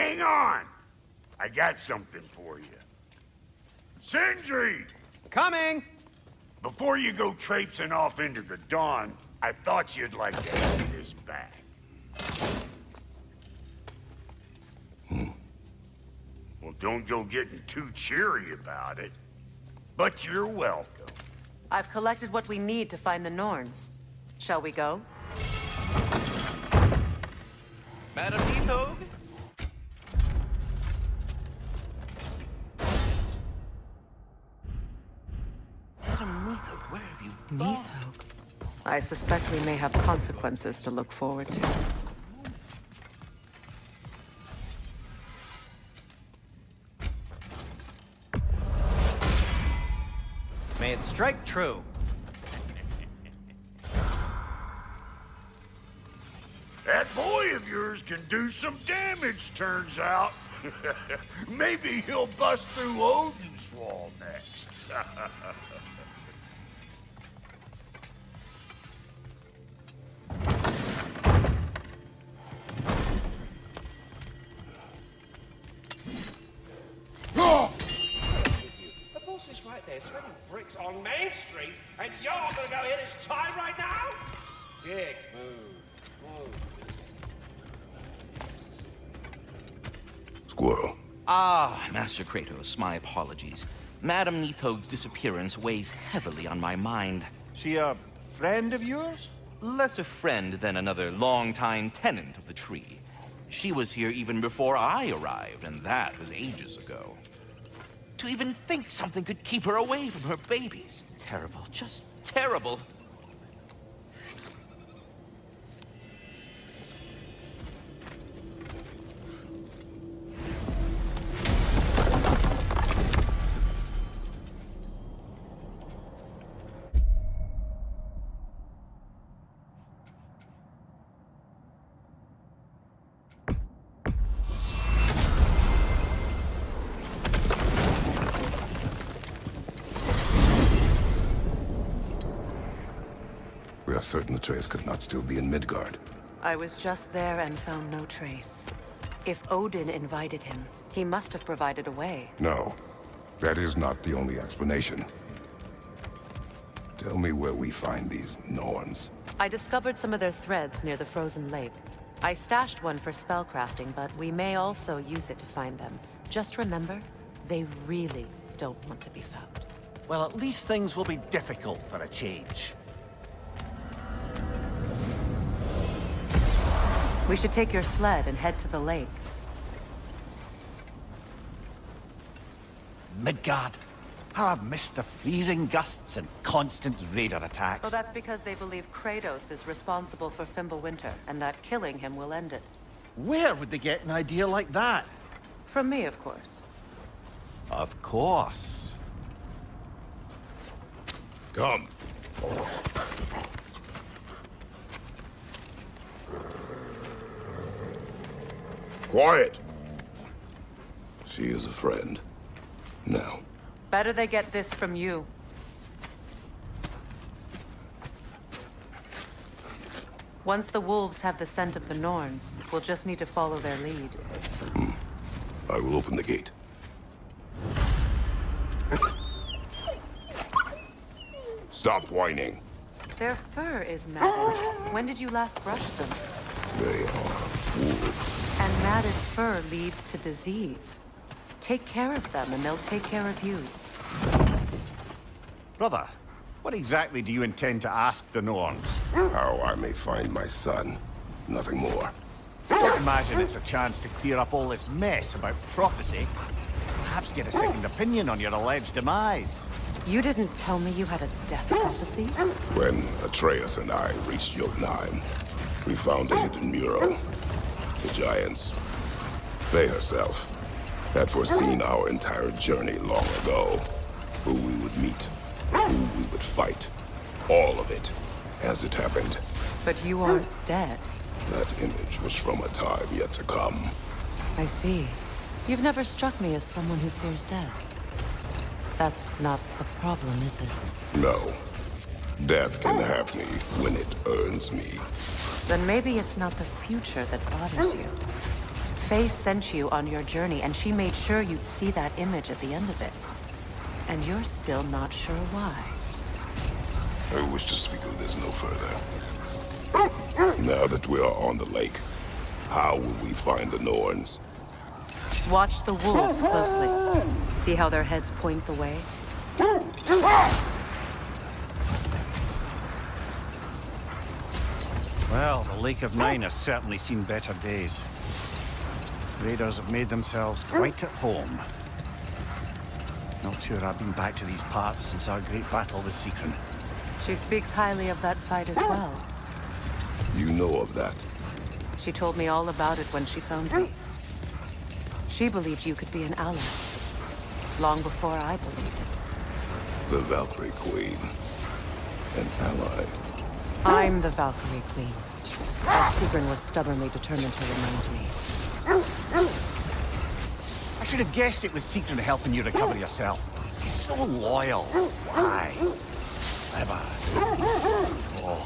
Hang on! I got something for you. Sindri! Coming! Before you go traipsing off into the dawn, I thought you'd like to have this back. Well, don't go getting too cheery about it. But you're welcome. I've collected what we need to find the Norns. Shall we go? Madam Neathog? Madam Neathog, where have you gone? Neathog. I suspect we may have consequences to look forward to. May it strike true. That boy of yours can do some damage, turns out. Maybe he'll bust through Odin's wall next. The boss is right there, spreading bricks on Main Street, and you're gonna go hit his time right now? Dick, move. Squirrel. Ah, Master Kratos, my apologies. Madam Neathog's disappearance weighs heavily on my mind. She a friend of yours? Less a friend than another longtime tenant of the tree. She was here even before I arrived, and that was ages ago. To even think something could keep her away from her babies. Terrible, just terrible. We are certain Atreus could not still be in Midgard. I was just there and found no trace. If Odin invited him, he must have provided a way. No, that is not the only explanation. Tell me where we find these Norns. I discovered some of their threads near the frozen lake. I stashed one for spellcrafting, but we may also use it to find them. Just remember, they really don't want to be found. Well, at least things will be difficult for a change. We should take your sled and head to the lake. Midgard. How I've missed the freezing gusts and constant raider attacks. Well, that's because they believe Kratos is responsible for Fimbulwinter, and that killing him will end it. Where would they get an idea like that? From me, of course. Of course. Come. Quiet! She is a friend. Now. Better they get this from you. Once the wolves have the scent of the Norns, we'll just need to follow their lead. I will open the gate. Stop whining. Their fur is matted. When did you last brush them? They are wolves. And matted fur leads to disease. Take care of them, and they'll take care of you. Brother, what exactly do you intend to ask the Norns? How I may find my son. Nothing more. I don't imagine it's a chance to clear up all this mess about prophecy. Perhaps get a second opinion on your alleged demise. You didn't tell me you had a death prophecy? When Atreus and I reached Jotunheim, we found a hidden mural. The giants, Freya herself, had foreseen our entire journey long ago. Who we would meet, who we would fight. All of it, as it happened. But you aren't dead. That image was from a time yet to come. I see. You've never struck me as someone who fears death. That's not a problem, is it? No. Death can have me when it earns me. Then maybe it's not the future that bothers you. Faye sent you on your journey, and she made sure you'd see that image at the end of it. And you're still not sure why. I wish to speak of this no further. Now that we are on the lake, how will we find the Norns? Watch the wolves closely. See how their heads point the way? Well, the Lake of Nine has certainly seen better days. Raiders have made themselves quite at home. Not sure I've been back to these parts since our great battle with Seekron. She speaks highly of that fight as well. You know of that? She told me all about it when she found me. She believed you could be an ally. Long before I believed it. The Valkyrie Queen. An ally. I'm the Valkyrie Queen. As Seekron was stubbornly determined to remind me. I should have guessed it was Seekron helping you recover yourself. She's so loyal. Why? Clever. Oh.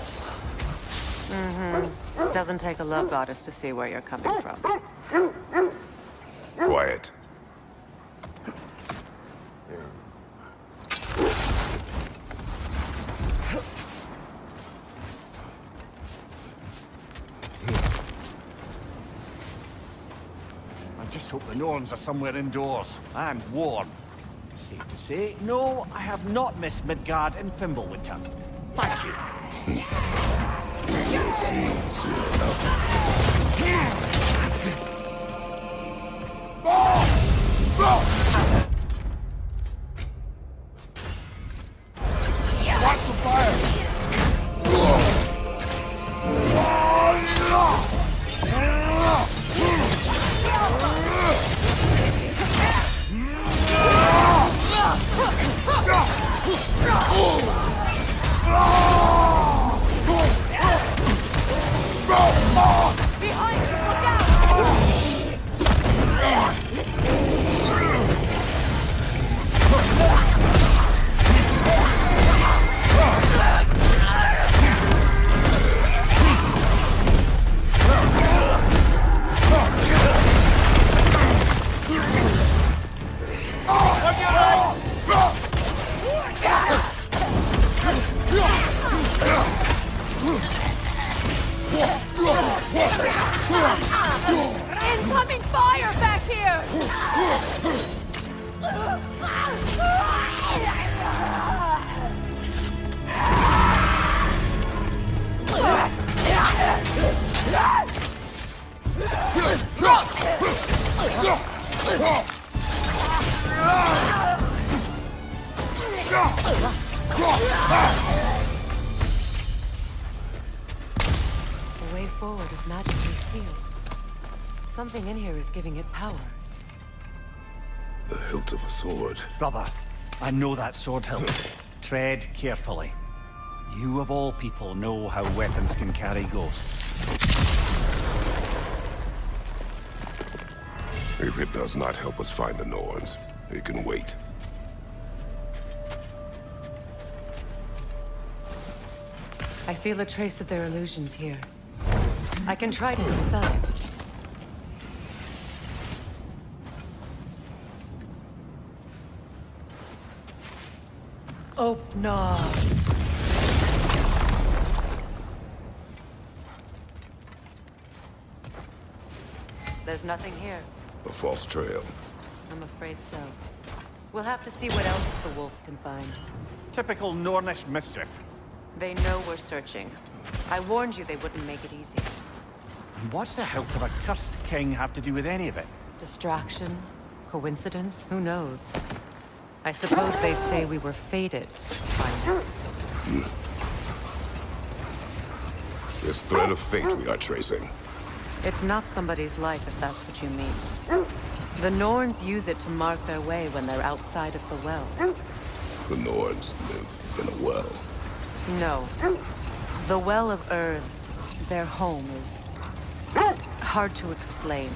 Doesn't take a love goddess to see where you're coming from. Quiet. I just hope the Norns are somewhere indoors and warm. Safe to say, no, I have not missed Midgard and Fimbulwinter. Thank you. We will see soon enough. Watch the fire! Behind! Look out! Incoming fire back here! The way forward is magically sealed. Something in here is giving it power. The hilt of a sword. Brother, I know that sword hilt. Tread carefully. You of all people know how weapons can carry ghosts. If it does not help us find the Norns, it can wait. I feel a trace of their illusions here. I can try to dispel it. Open up. There's nothing here. A false trail. I'm afraid so. We'll have to see what else the wolves can find. Typical Nornish mischief. They know we're searching. I warned you they wouldn't make it easy. And what's the hilt of a cursed king have to do with any of it? Distraction? Coincidence? Who knows? I suppose they'd say we were fated to find it. This thread of fate we are tracing. It's not somebody's life, if that's what you mean. The Norns use it to mark their way when they're outside of the well. The Norns live in a well. No. The Well of Earth, their home, is hard to explain.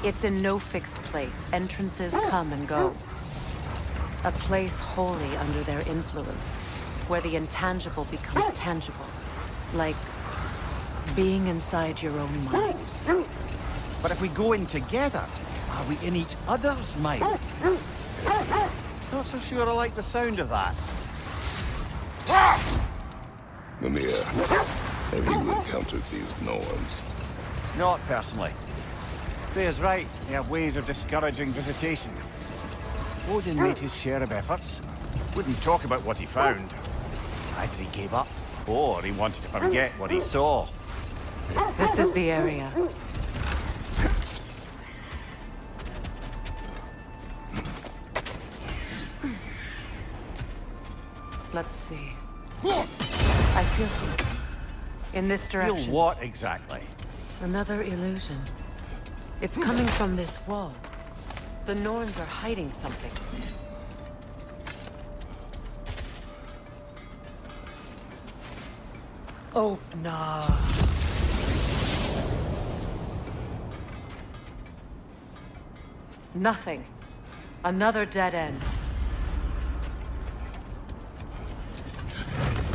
It's in no fixed place. Entrances come and go. A place wholly under their influence, where the intangible becomes tangible. Like being inside your own mind. But if we go in together, are we in each other's minds? Not so sure I like the sound of that. Mimir, have you encountered these Norns? Not personally. Freya's right. They have ways of discouraging visitation. Odin made his share of efforts. Wouldn't talk about what he found. Either he gave up, or he wanted to forget what he saw. This is the area. Let's see. I feel something. In this direction. Feel what exactly? Another illusion. It's coming from this wall. The Norns are hiding something. Oh, no. Nothing. Another dead end.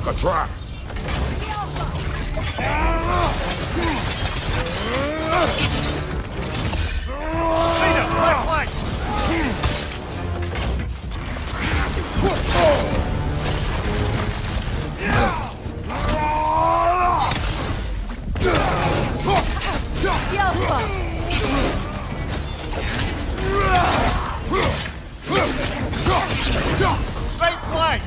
A trap! Right flank!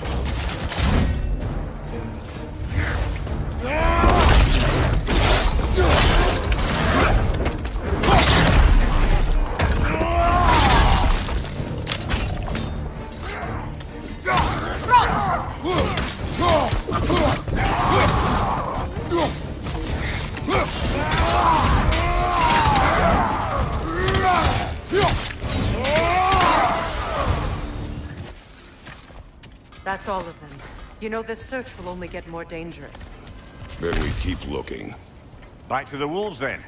That's all of them. You know, this search will only get more dangerous. Then we keep looking. Back to the wolves, then.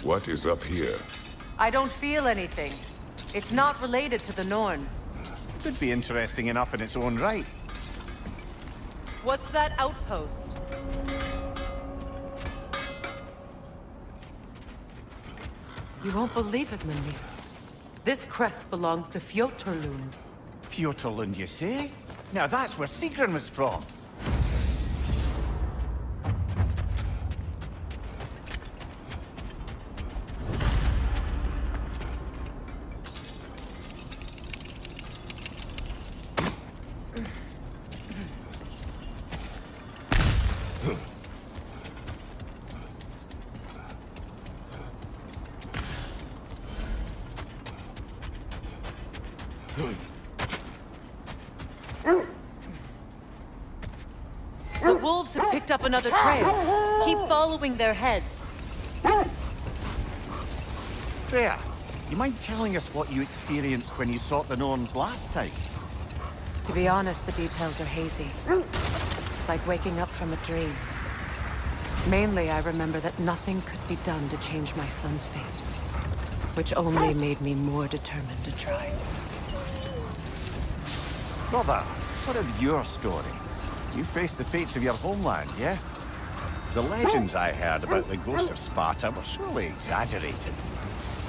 What is up here? I don't feel anything. It's not related to the Norns. Could be interesting enough in its own right. What's that outpost? You won't believe it, Mimir. This crest belongs to Fjoturlund. Fjoturlund, you say? Now that's where Sigrun was from. The wolves have picked up another trail. Keep following their heads. Freya, you mind telling us what you experienced when you sought the Norns last time? To be honest, the details are hazy. Like waking up from a dream. Mainly, I remember that nothing could be done to change my son's fate. Which only made me more determined to try. Brother, what of your story? You faced the fates of your homeland, yeah? The legends I heard about the ghost of Sparta were surely exaggerated.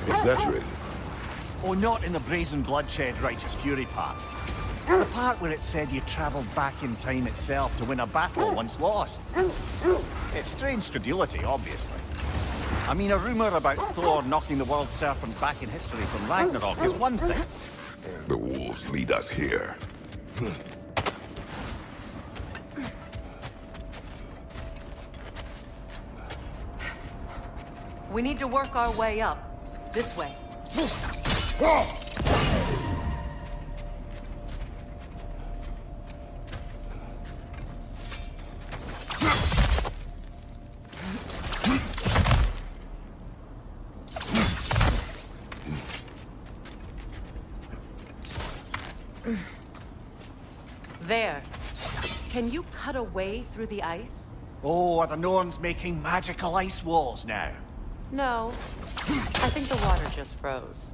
Exaggerated? Oh, not in the brazen bloodshed righteous fury part. The part where it said you traveled back in time itself to win a battle once lost. It's strange credulity, obviously. I mean, a rumor about Thor knocking the world serpent back in history from Ragnarok is one thing. The wolves lead us here. We need to work our way up. This way. There. Can you cut a way through the ice? Oh, are the Norns making magical ice walls now? No. I think the water just froze.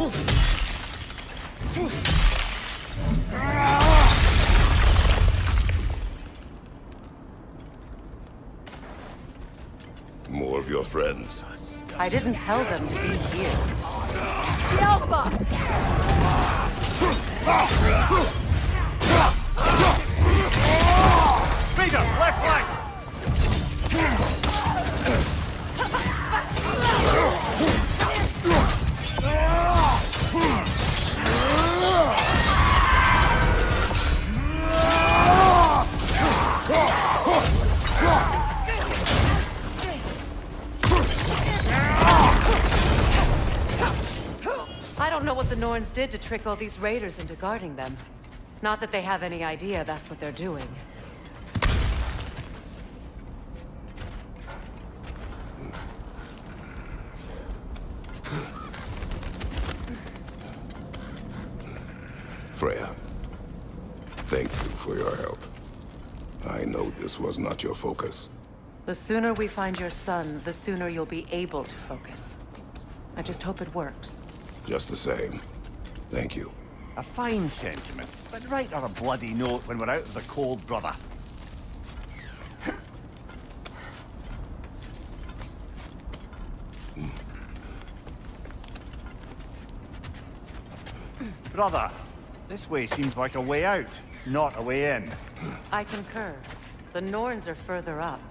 More of your friends. I didn't tell them to be here. Freedom, left flank! I don't know what the Norns did to trick all these raiders into guarding them. Not that they have any idea that's what they're doing. Freya, thank you for your help. I know this was not your focus. The sooner we find your son, the sooner you'll be able to focus. I just hope it works. Just the same. Thank you. A fine sentiment, but write her a bloody note when we're out of the cold, brother. Brother, this way seems like a way out, not a way in. I concur. The Norns are further up.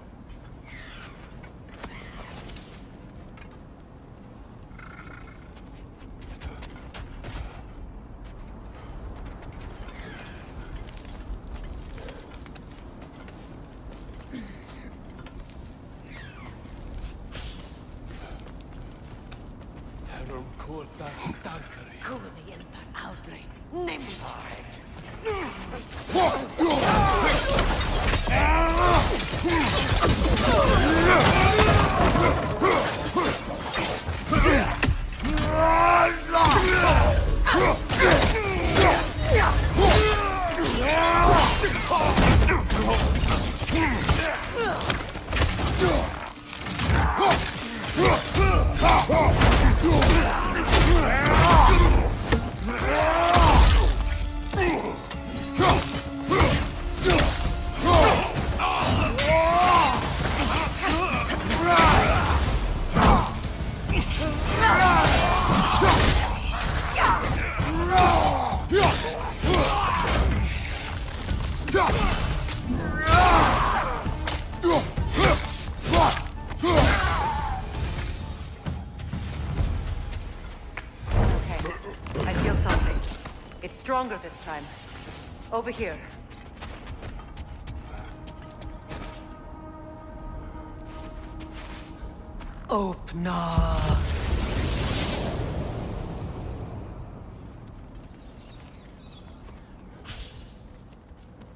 Stronger this time. Over here. Opna.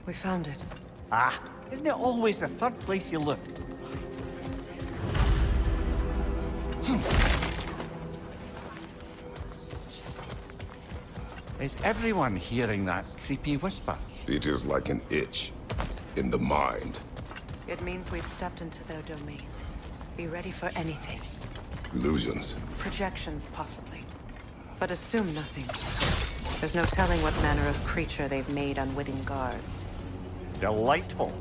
We found it. Ah, isn't it always the third place you look? Is everyone hearing that creepy whisper? It is like an itch in the mind. It means we've stepped into their domain. Be ready for anything. Illusions. Projections, possibly. But assume nothing. There's no telling what manner of creature they've made unwitting guards. Delightful.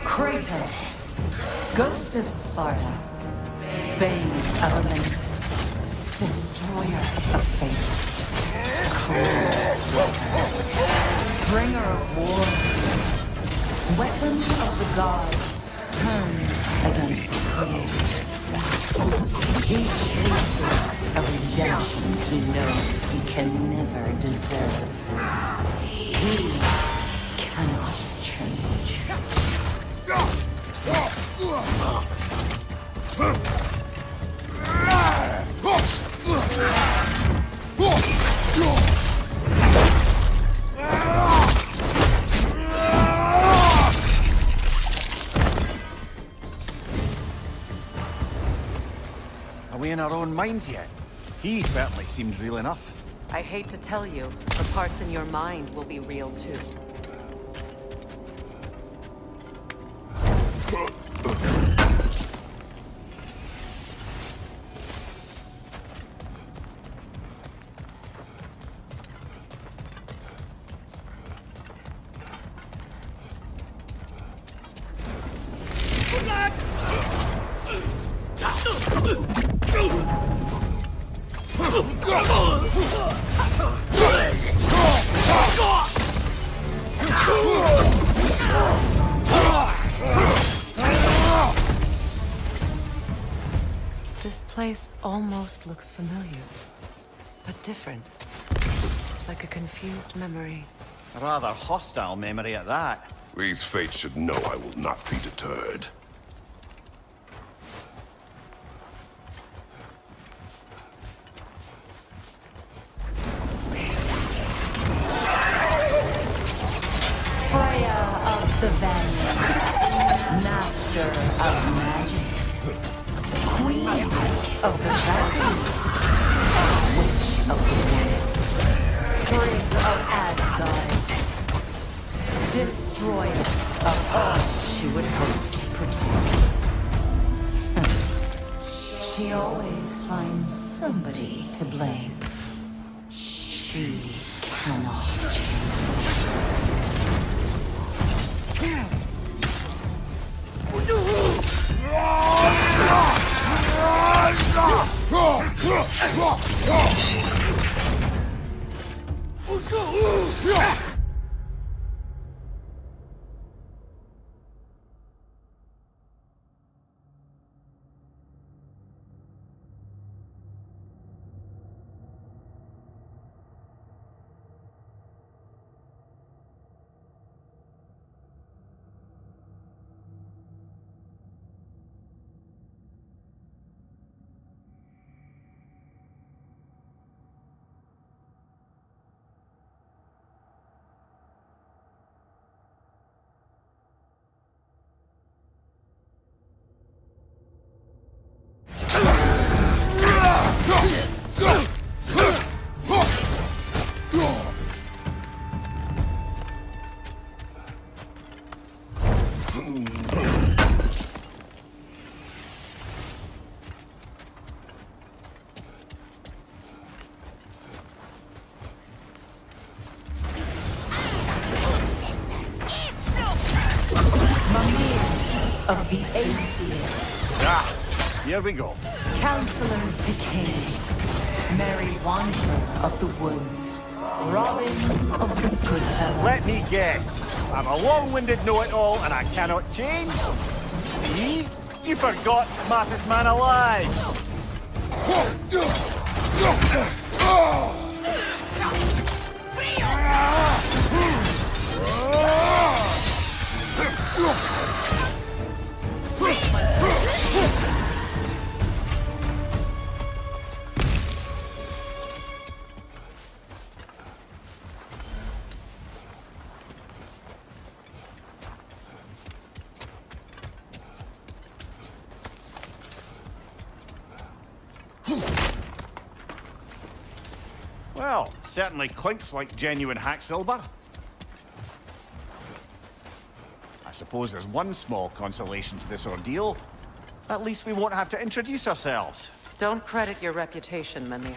Kratos, Ghost of Sparta, Bane of Olympus, Destroyer of Fate, Cruel Slaughter, Bringer of War, Weapon of the Gods, turned against his creators. He chases a redemption he knows he can never deserve. He cannot change. Are we in our own minds yet? He certainly seemed real enough. I hate to tell you, the parts in your mind will be real too. This place almost looks familiar, but different. Like a confused memory. A rather hostile memory at that. These fates should know I will not be deterred. Freya of the Vanguard, master of magics, queen of the valleys, witch of the woods, Frigg of Asgard, destroyer of all she would hope to protect. She always finds somebody to blame. She cannot change. Mimir of the Aesir, Here we go. Counselor to Kings, Merry Wanderer of the Woods, Robin of the Goodfellas. Let me guess. I'm a long-winded know-it-all and I cannot change. See? You forgot smartest man alive. Well, certainly clinks like genuine hack silver. I suppose there's one small consolation to this ordeal. At least we won't have to introduce ourselves. Don't credit your reputation, Mimir.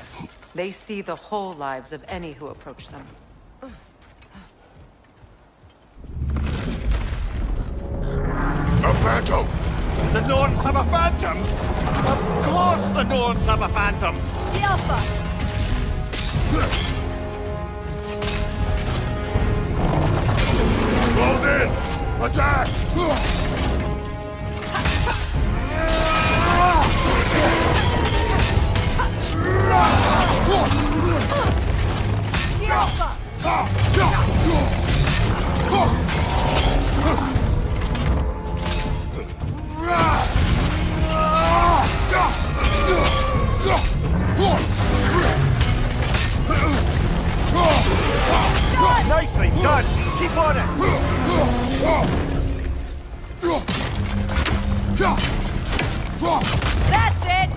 They see the whole lives of any who approach them. A phantom! The Norns have a phantom? Of course the Norns have a phantom! Close in! Attack! Nicely done! Keep on it! That's it!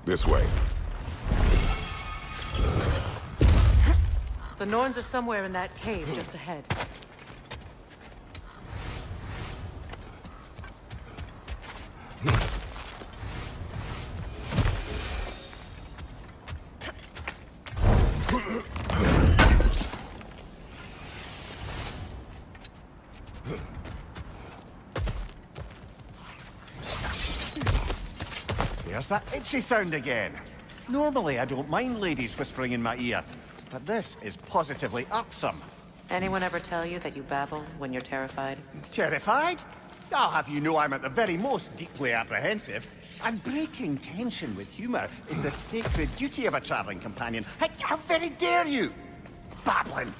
This way. The Norns are somewhere in that cave just ahead. There's that itchy sound again. Normally, I don't mind ladies whispering in my ear, but this is positively irksome. Anyone ever tell you that you babble when you're terrified? Terrified? I'll have you know I'm at the very most deeply apprehensive. And breaking tension with humour is the sacred duty of a travelling companion. How very dare you? Babbling!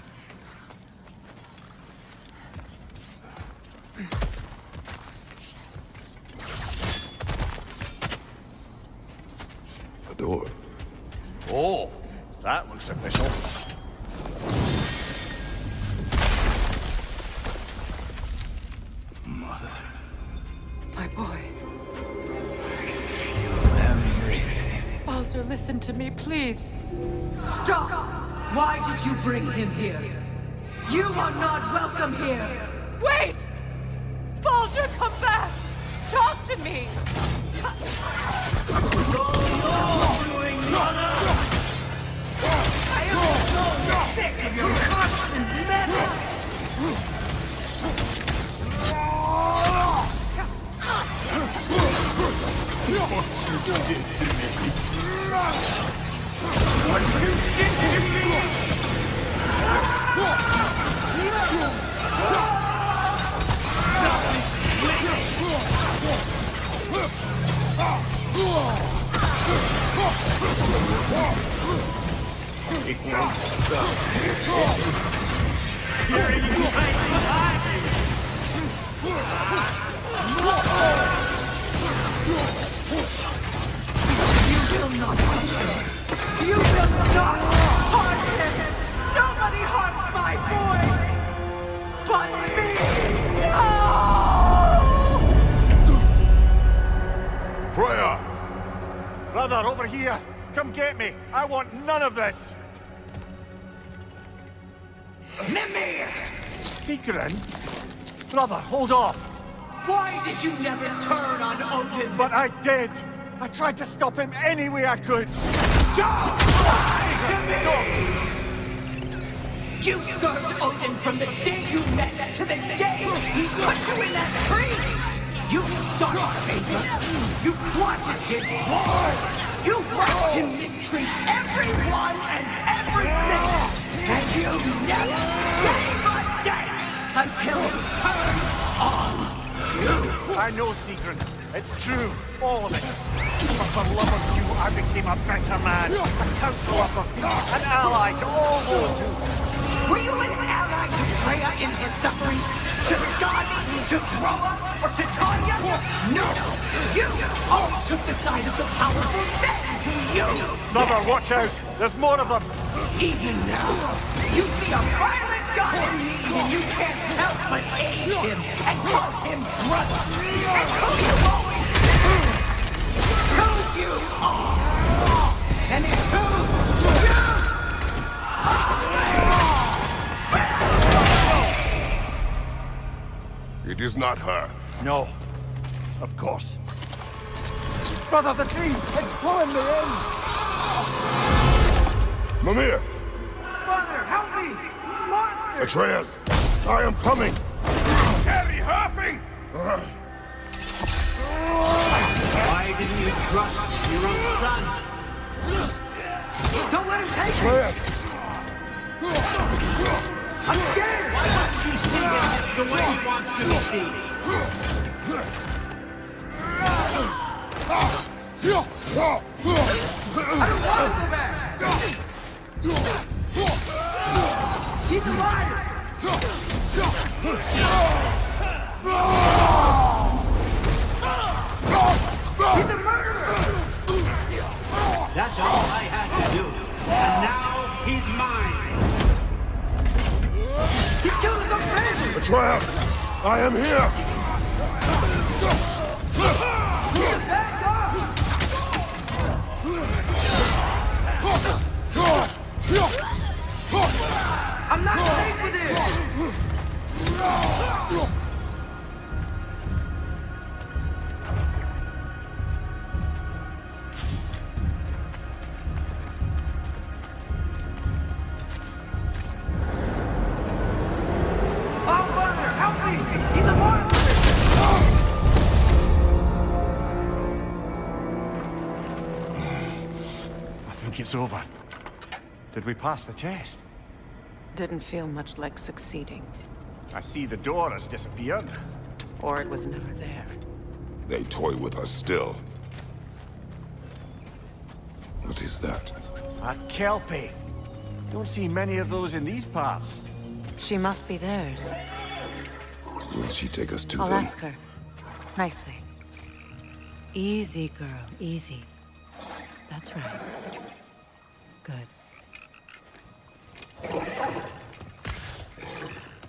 A door. Oh, that looks official. Mother. My boy. Feel everything. Baldur, listen to me, please. Stop! Why did you bring him here? You are not welcome here! Wait! Baldur, come back! Talk to me! I am so sick of your constant meddling! What you did to me. What you did to me! It won't stop. Hearing you behind. You will not touch him! You will not harm him! Nobody harms my boy! But me! No! Freya! Brother, over here! Come get me! I want none of this! Mimir! Secret? Brother, hold off! Why did you never turn on Odin? But I did! I tried to stop him any way I could! Don't lie to me! You served Odin from the day you met to the day he put you in that tree! You sought favor! You wanted his blood! You watched him mistreat everyone and everything! And you never gave a damn until he turned on you! I know, Sigrun. It's true. All of it. But for love of you, I became a better man. A counselor for peace. An ally to all those who... Were you an ally to Freya in her suffering? To Scott? To Groa? Or to Tanya? No! You all took the side of the powerful men who used Mother, watch out! There's more of them! Even now, you see a violent god in me, and you can't help but aid him and call him brother. And who you always been. Who you are. And it's who you It is not her. No. Of course. Brother, the tree! It's pulling me in! Mimir! Mother, help me! Monster! Atreus! I am coming! Harry Huffing! Why didn't you trust your own son? Don't let him take me! Atreus! I'm scared! Why doesn't he see it the way he wants to be seen? I don't want to go back! He's alive! He's a murderer! That's all I had to do. And now he's mine. He killed his own family! Atreus! I am here! Back off! I'm not safe with him! Oh, Mother, help me! He's a monster! I think it's over. Did we pass the test? Didn't feel much like succeeding. I see the door has disappeared. Or it was never there. They toy with us still. What is that? A Kelpie. Don't see many of those in these parts. She must be theirs. Will she take us to I'll them? ask her. Nicely. Easy, girl. Easy. That's right. Good.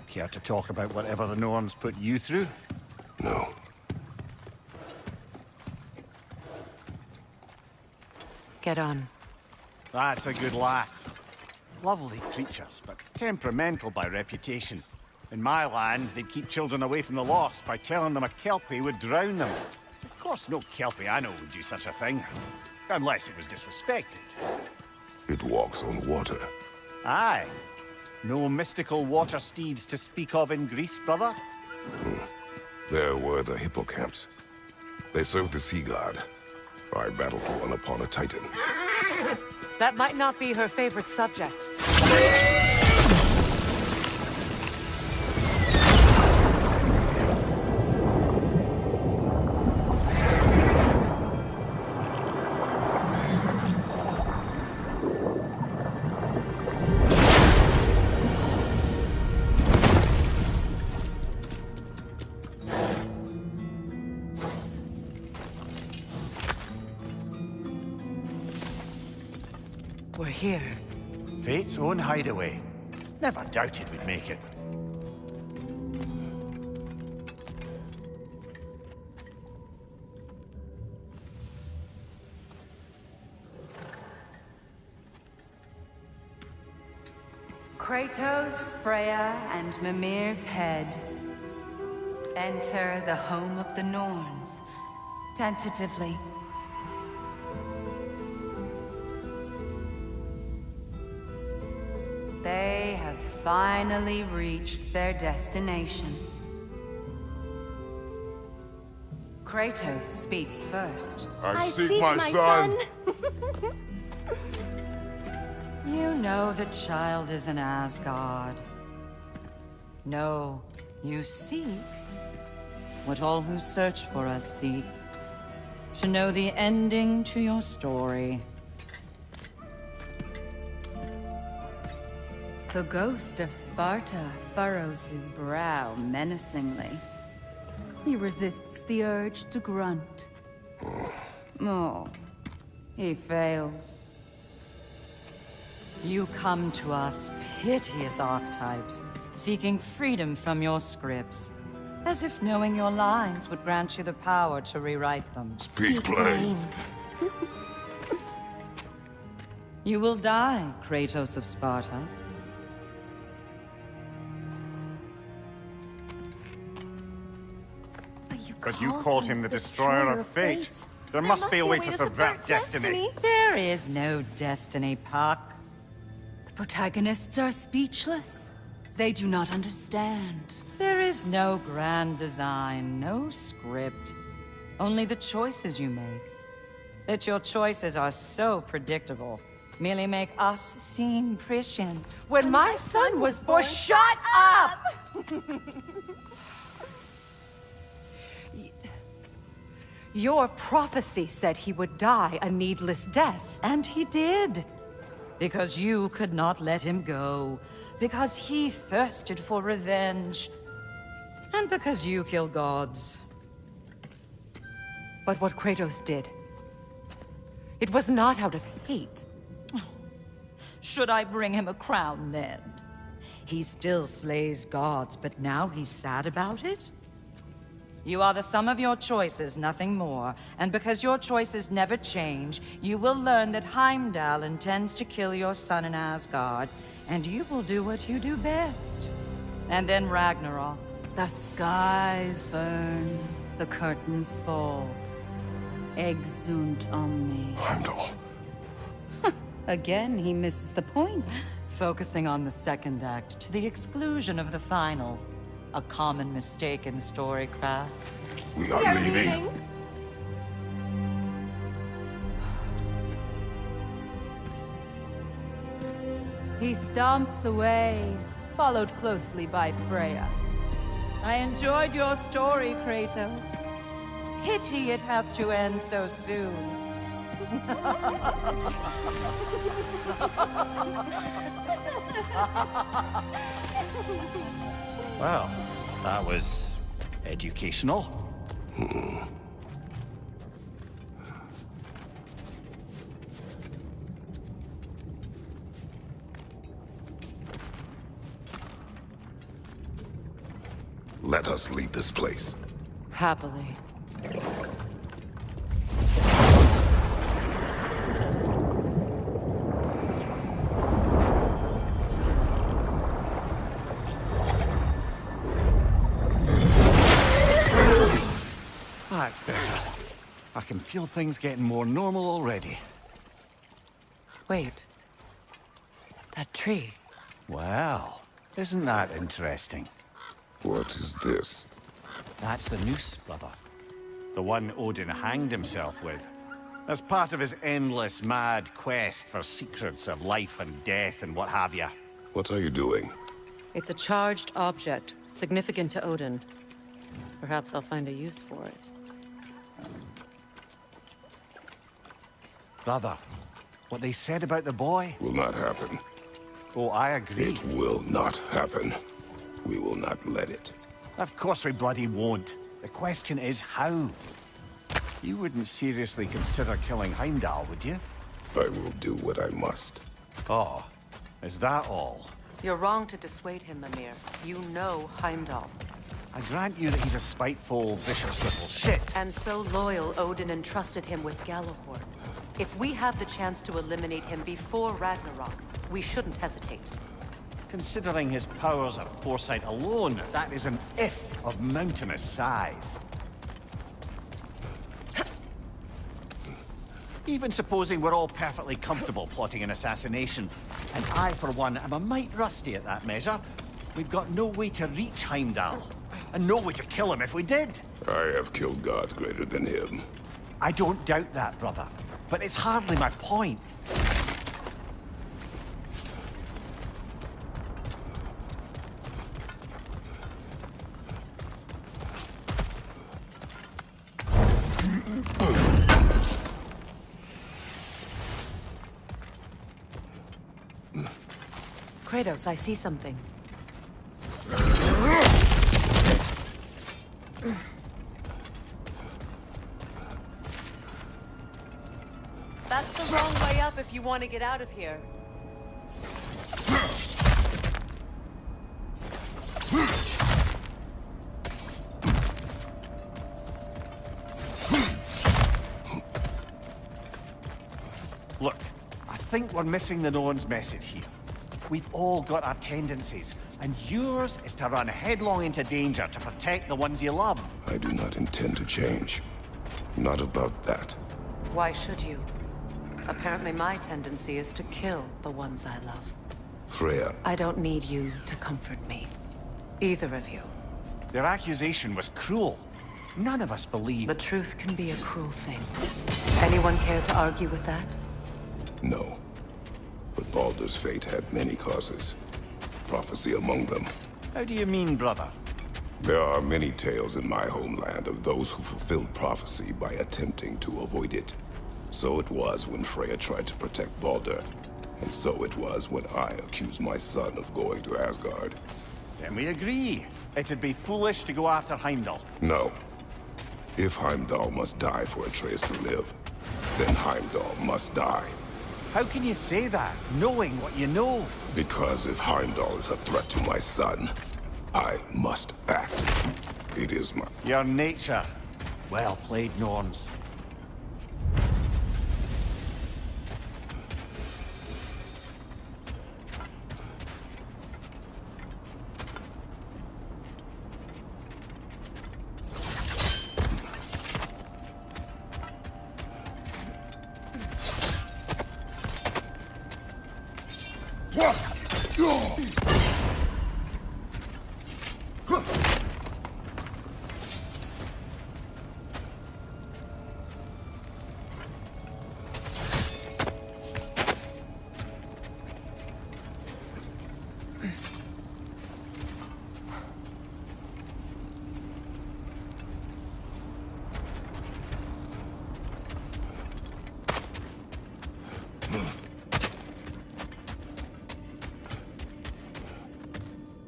Care to talk about whatever the Norns put you through? No. Get on. That's a good lass. Lovely creatures, but temperamental by reputation. In my land, they'd keep children away from the lost by telling them a Kelpie would drown them. Of course, no Kelpie I know would do such a thing. Unless it was disrespected. It walks on water. Aye. No mystical water steeds to speak of in Greece, brother? There were the hippocamps. They served the sea god. I battled one upon a titan. That might not be her favorite subject. We're here. Fate's own hideaway. Never doubted we'd make it. Kratos, Freya, and Mimir's head. Enter the home of the Norns, tentatively. They have finally reached their destination. Kratos speaks first. I seek my son. You know the child is in Asgard. No, you seek what all who search for us seek. To know the ending to your story. The ghost of Sparta furrows his brow menacingly. He resists the urge to grunt. Oh, he fails. You come to us, piteous archetypes, seeking freedom from your scripts. As if knowing your lines would grant you the power to rewrite them. Speak plain. You will die, Kratos of Sparta. But you called him the destroyer of fate. There must be a way to subvert destiny. There is no destiny, Puck. The protagonists are speechless. They do not understand. There is no grand design, no script. Only the choices you make. That your choices are so predictable merely make us seem prescient. When my son was born, shut up! Your prophecy said he would die a needless death. And he did. Because you could not let him go. Because he thirsted for revenge. And because you kill gods. But what Kratos did, it was not out of hate. Should I bring him a crown then? He still slays gods, but now he's sad about it? You are the sum of your choices, nothing more. And because your choices never change, you will learn that Heimdall intends to kill your son in Asgard, and you will do what you do best. And then Ragnarok. The skies burn, the curtains fall. Exunt omnes. Heimdall. Again, he misses the point. Focusing on the second act to the exclusion of the final. A common mistake in storycraft. We are leaving. He stomps away, followed closely by Freya. I enjoyed your story, Kratos. Pity it has to end so soon. Well, that was educational. Let us leave this place. Happily. That's better. I can feel things getting more normal already. Wait. That tree. Well, isn't that interesting? What is this? That's the noose, brother. The one Odin hanged himself with. As part of his endless, mad quest for secrets of life and death and what have you. What are you doing? It's a charged object, significant to Odin. Perhaps I'll find a use for it. Brother, what they said about the boy? Will not happen. Oh, I agree. It will not happen. We will not let it. Of course we bloody won't. The question is how? You wouldn't seriously consider killing Heimdall, would you? I will do what I must. Oh, is that all? You're wrong to dissuade him, Mimir. You know Heimdall. I grant you that he's a spiteful, vicious little shit. And so loyal, Odin entrusted him with Gjallarhorn. If we have the chance to eliminate him before Ragnarok, we shouldn't hesitate. Considering his powers of foresight alone, that is an if of mountainous size. Even supposing we're all perfectly comfortable plotting an assassination, and I, for one, am a mite rusty at that measure, we've got no way to reach Heimdall. and know way to kill him if we did. I have killed gods greater than him. I don't doubt that, brother. But it's hardly my point. Kratos, I see something. That's the wrong way up if you want to get out of here. Look, I think we're missing the Norns' message here. We've all got our tendencies, and yours is to run headlong into danger to protect the ones you love. I do not intend to change. Not about that. Why should you? Apparently my tendency is to kill the ones I love. Freya, I don't need you to comfort me. Either of you. Their accusation was cruel. None of us believe. The truth can be a cruel thing. Anyone care to argue with that? no. But Baldur's fate had many causes. Prophecy among them. How do you mean, brother? There are many tales in my homeland of those who fulfilled prophecy by attempting to avoid it. So it was when Freya tried to protect Baldur. And so it was when I accused my son of going to Asgard. Then we agree. It'd be foolish to go after Heimdall. No. If Heimdall must die for Atreus to live, then Heimdall must die. How can you say that, knowing what you know? Because if Heimdall is a threat to my son, I must act. It is my... Your nature. Well played, Norns.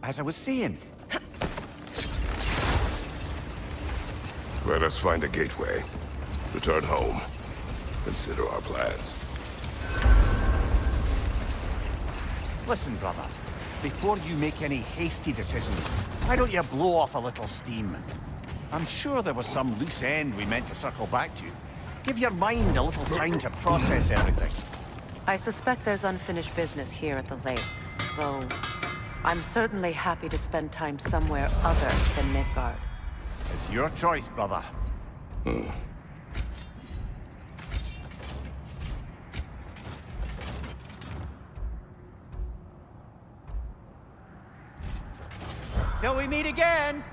As I was saying, Let us find a gateway. Return home. Consider our plans. listen, brother. Before you make any hasty decisions, why don't you blow off a little steam? I'm sure there was some loose end we meant to circle back to. Give your mind a little time to process everything. I suspect there's unfinished business here at the lake, though I'm certainly happy to spend time somewhere other than Midgard. It's your choice, brother. Till we meet again!